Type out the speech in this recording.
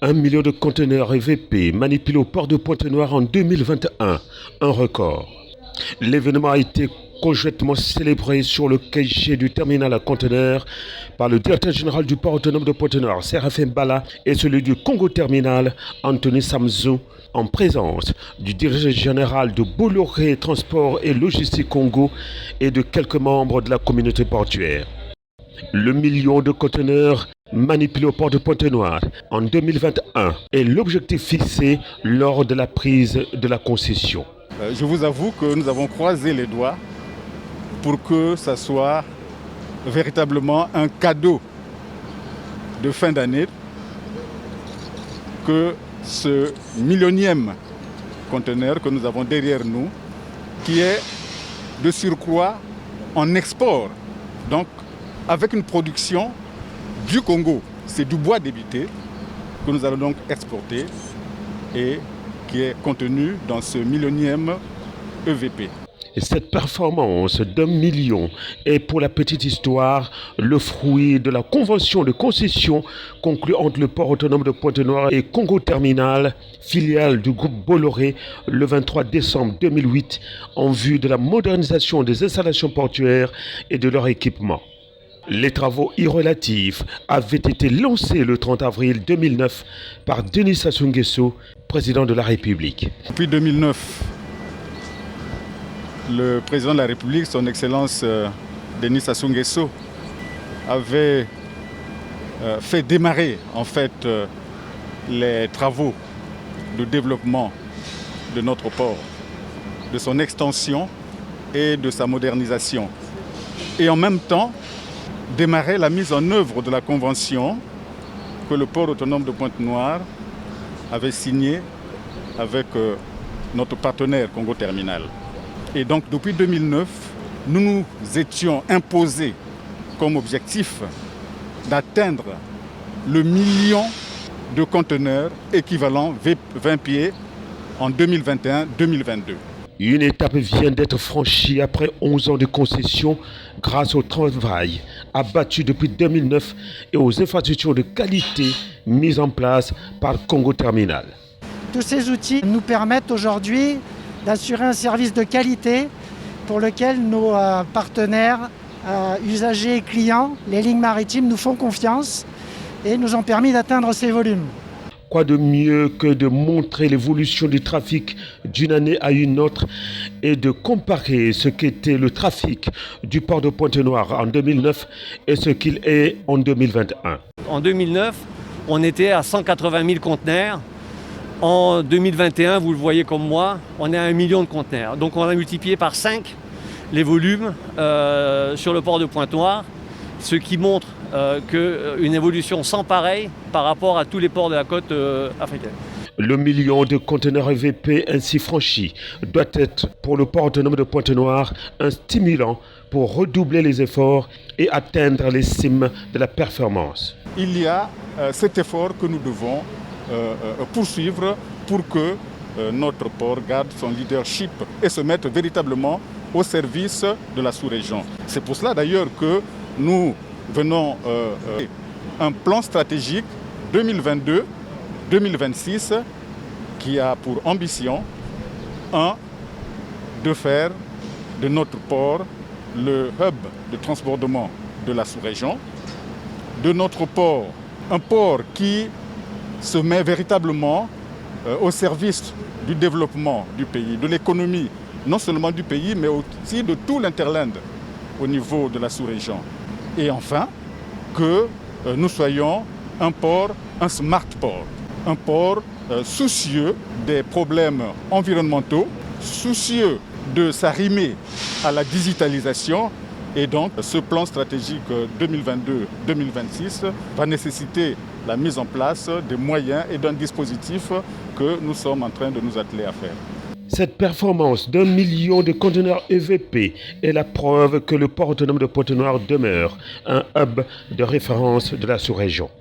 1 million de conteneurs EVP manipulés au port de Pointe-Noire en 2021, un record. L'événement a été conjointement célébré sur le quai G du terminal à conteneurs par le directeur général du port autonome de Pointe-Noire, Séraphin Bala, et celui du Congo Terminal, Anthony Samzou, en présence du directeur général de Bolloré Transport et Logistique Congo et de quelques membres de la communauté portuaire. Le million de conteneurs manipulés au port de Pointe-Noire en 2021 est l'objectif fixé lors de la prise de la concession. Je vous avoue que nous avons croisé les doigts pour que ça soit véritablement un cadeau de fin d'année, que ce millionième conteneur que nous avons derrière nous, qui est de surcroît en export, donc avec une production du Congo, c'est du bois débité que nous allons donc exporter et qui est contenu dans ce millionième EVP. Et cette performance d'1 million est, pour la petite histoire, le fruit de la convention de concession conclue entre le port autonome de Pointe-Noire et Congo Terminal, filiale du groupe Bolloré, le 23 décembre 2008, en vue de la modernisation des installations portuaires et de leur équipement. Les travaux y relatifs avaient été lancés le 30 avril 2009 par Denis Sassou Nguesso, président de la République. Depuis 2009, le président de la République, son Excellence Denis Sassou Nguesso, avait fait démarrer en fait les travaux de développement de notre port, de son extension et de sa modernisation. Et en même temps, démarrer la mise en œuvre de la convention que le port autonome de Pointe-Noire avait signée avec notre partenaire Congo Terminal. Et donc depuis 2009, nous nous étions imposés comme objectif d'atteindre le million de conteneurs équivalents 20 pieds en 2021-2022. Une étape vient d'être franchie après 11 ans de concession grâce au travail abattu depuis 2009 et aux infrastructures de qualité mises en place par Congo Terminal. Tous ces outils nous permettent aujourd'hui d'assurer un service de qualité pour lequel nos partenaires, usagers et clients, les lignes maritimes, nous font confiance et nous ont permis d'atteindre ces volumes. Quoi de mieux que de montrer l'évolution du trafic d'une année à une autre et de comparer ce qu'était le trafic du port de Pointe-Noire en 2009 et ce qu'il est en 2021. En 2009, on était à 180 000 conteneurs. En 2021, vous le voyez comme moi, on est à 1 million de conteneurs. Donc on a multiplié par 5 les volumes sur le port de Pointe-Noire, ce qui montre qu'une évolution sans pareil par rapport à tous les ports de la côte africaine. Le million de conteneurs EVP ainsi franchi doit être pour le port autonome de Pointe-Noire un stimulant pour redoubler les efforts et atteindre les cimes de la performance. Il y a cet effort que nous devons poursuivre pour que notre port garde son leadership et se mette véritablement au service de la sous-région. C'est pour cela d'ailleurs que nous venons un plan stratégique 2022-2026 qui a pour ambition, de faire de notre port le hub de transbordement de la sous-région, de notre port un port qui se met véritablement au service du développement du pays, de l'économie, non seulement du pays, mais aussi de tout l'interland au niveau de la sous-région. Et enfin, que nous soyons un port, un smart port, un port soucieux des problèmes environnementaux, soucieux de s'arrimer à la digitalisation. Et donc, ce plan stratégique 2022-2026 va nécessiter la mise en place des moyens et d'un dispositif que nous sommes en train de nous atteler à faire. Cette performance d'1 million de conteneurs EVP est la preuve que le port autonome de Pointe-Noire demeure un hub de référence de la sous-région.